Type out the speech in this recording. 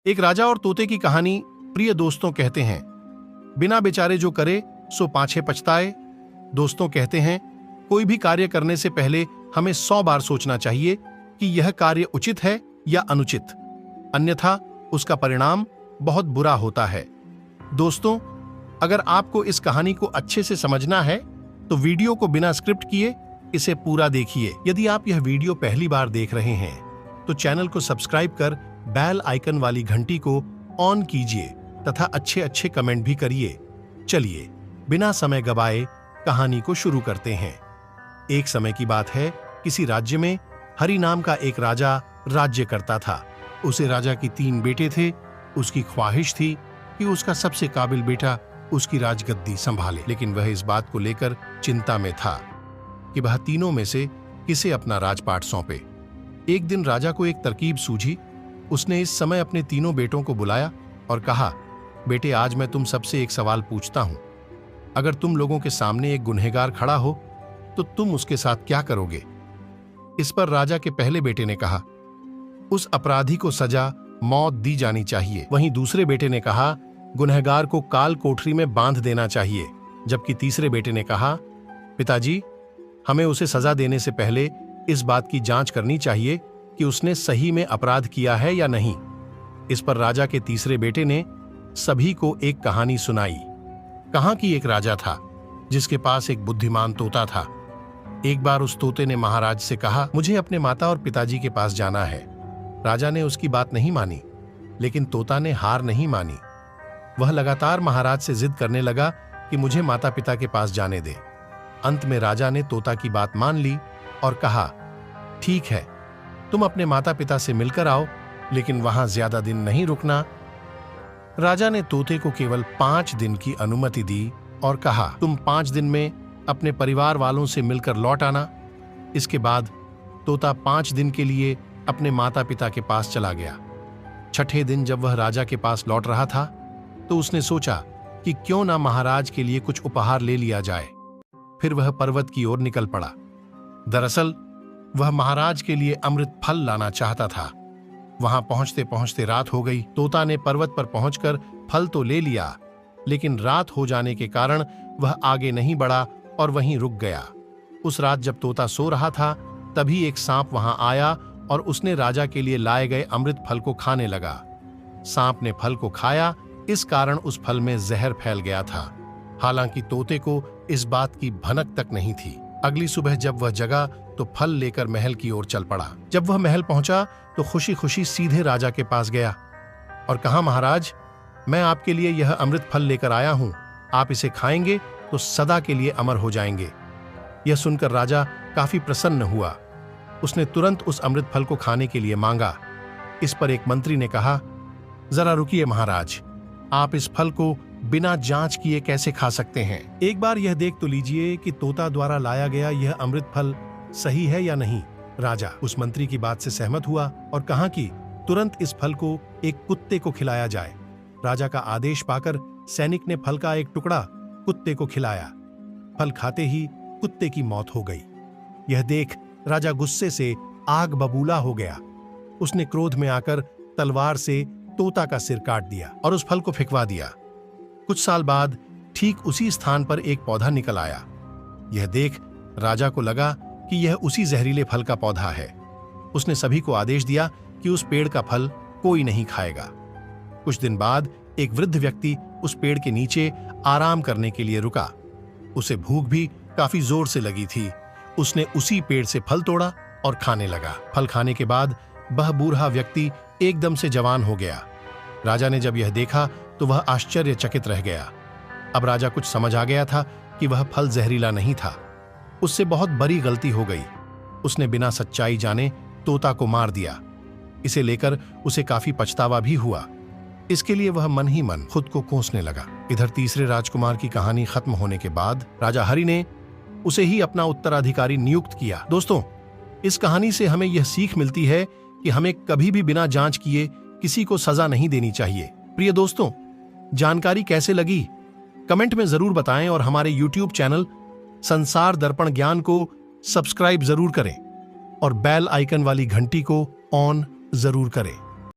एक राजा और तोते की कहानी। प्रिय दोस्तों, कहते हैं बिना बेचारे जो करे सो पाछे पछताए। दोस्तों, कहते हैं कोई भी कार्य करने से पहले हमें 100 बार सोचना चाहिए कि यह कार्य उचित है या अनुचित, अन्यथा उसका परिणाम बहुत बुरा होता है। दोस्तों, अगर आपको इस कहानी को अच्छे से समझना है तो वीडियो को बिना स्क्रिप्ट किए इसे पूरा देखिए। यदि आप यह वीडियो पहली बार देख रहे हैं तो चैनल को सब्सक्राइब कर बेल आइकन वाली घंटी को ऑन कीजिए तथा अच्छे अच्छे कमेंट भी करिए। चलिए बिना समय गवाए कहानी को शुरू करते हैं। एक समय की बात है, किसी राज्य में हरि नाम का एक राजा राज्य करता था। उसे राजा की 3 बेटे थे। उसकी ख्वाहिश थी कि उसका सबसे काबिल बेटा उसकी राजगद्दी संभाले, लेकिन वह इस बात को लेकर चिंता में था कि वह तीनों में से किसे अपना राजपाट सौंपे। एक दिन राजा को एक तरकीब सूझी। उसने इस समय अपने तीनों बेटों को बुलाया और कहा, बेटे, आज मैं तुम सबसे एक सवाल पूछता हूं। अगर तुम लोगों के सामने एक गुनहगार खड़ा हो तो तुम उसके साथ क्या करोगे? इस पर राजा के पहले बेटे ने कहा, उस अपराधी को सजा मौत दी जानी चाहिए। वहीं दूसरे बेटे ने कहा, गुनहगार को काल कोठरी में बांध देना चाहिए। जबकि तीसरे बेटे ने कहा, पिताजी, हमें उसे सजा देने से पहले इस बात की जांच करनी चाहिए कि उसने सही में अपराध किया है या नहीं। इस पर राजा के तीसरे बेटे ने सभी को एक कहानी सुनाई। कहाँ की एक राजा था जिसके पास एक बुद्धिमान तोता था। एक बार उस तोते ने महाराज से कहा, मुझे अपने माता और पिताजी के पास जाना है। राजा ने उसकी बात नहीं मानी, लेकिन तोता ने हार नहीं मानी। वह लगातार महाराज से जिद करने लगा कि मुझे माता पिता के पास जाने दे। अंत में राजा ने तोता की बात मान ली और कहा, ठीक है, तुम अपने माता पिता से मिलकर आओ, लेकिन वहां ज्यादा दिन नहीं रुकना। राजा ने तोते को केवल 5 दिन की अनुमति दी और कहा, तुम 5 दिन में अपने परिवार वालों से मिलकर लौट आना। इसके बाद तोता 5 दिन के लिए अपने माता पिता के पास चला गया। छठे दिन जब वह राजा के पास लौट रहा था तो उसने सोचा कि क्यों ना महाराज के लिए कुछ उपहार ले लिया जाए। फिर वह पर्वत की ओर निकल पड़ा। दरअसल वह महाराज के लिए अमृत फल लाना चाहता था। वहां पहुंचते पहुंचते रात हो गई। तोता ने पर्वत पर पहुंचकर फल तो ले लिया, लेकिन रात हो जाने के कारण वह आगे नहीं बढ़ा और वहीं रुक गया। उस रात जब तोता सो रहा था तभी एक सांप वहां आया और उसने राजा के लिए लाए गए अमृत फल को खाने लगा। सांप ने फल को खाया, इस कारण उस फल में जहर फैल गया था। हालांकि तोते को इस बात की भनक तक नहीं थी। अगली सुबह जब वह जगा तो फल लेकर महल की ओर चल पड़ा। जब वह महल पहुंचा तो खुशी खुशी सीधे राजा के पास गया और कहा, महाराज, मैं आपके लिए यह अमृत फल लेकर आया हूं। आप इसे खाएंगे तो सदा के लिए अमर हो जाएंगे। यह सुनकर राजा काफी प्रसन्न हुआ। उसने तुरंत उस अमृत फल को खाने के लिए मांगा। इस पर एक मंत्री ने कहा, जरा रुकिए महाराज, आप इस फल को बिना जांच किए कैसे खा सकते हैं? एक बार यह देख तो लीजिए कि तोता द्वारा लाया गया यह अमृत फल सही है या नहीं। राजा उस मंत्री की बात से सहमत हुआ और कहा कि तुरंत इस फल को एक कुत्ते को खिलाया जाए। राजा का आदेश पाकर सैनिक ने फल का एक टुकड़ा कुत्ते को खिलाया। फल खाते ही कुत्ते की मौत हो गई। यह देख राजा गुस्से से आग बबूला हो गया। उसने क्रोध में आकर तलवार से तोता का सिर काट दिया और उस फल को फेंकवा दिया। कुछ साल बाद ठीक उसी स्थान पर एक पौधा निकल आया। यह देख राजा को लगा कि यह उसी जहरीले फल का पौधा है। उसने सभी को आदेश दिया कि उस पेड़ का फल कोई नहीं खाएगा। कुछ दिन बाद एक वृद्ध व्यक्ति उस पेड़ के नीचे आराम करने के लिए रुका। उसे भूख भी काफी जोर से लगी थी। उसने उसी पेड़ से फल तोड़ा और खाने लगा। फल खाने के बाद वह बूढ़ा व्यक्ति एकदम से जवान हो गया। राजा ने जब यह देखा तो वह आश्चर्यचकित रह गया। अब राजा कुछ समझ आ गया था कि वह फल जहरीला नहीं था। उससे बहुत बड़ी गलती हो गई। उसने बिना सच्चाई जाने तोता को मार दिया। इसे लेकर उसे काफी पछतावा भी हुआ। इसके लिए वह मन ही मन खुद को कोसने लगा। इधर तीसरे राजकुमार की कहानी खत्म होने के बाद राजा हरि ने उसे ही अपना उत्तराधिकारी नियुक्त किया। दोस्तों, इस कहानी से हमें यह सीख मिलती है कि हमें कभी भी बिना जांच किए किसी को सजा नहीं देनी चाहिए। प्रिय दोस्तों, जानकारी कैसे लगी कमेंट में जरूर बताएं और हमारे YouTube चैनल संसार दर्पण ज्ञान को सब्सक्राइब जरूर करें और बेल आइकन वाली घंटी को ऑन जरूर करें।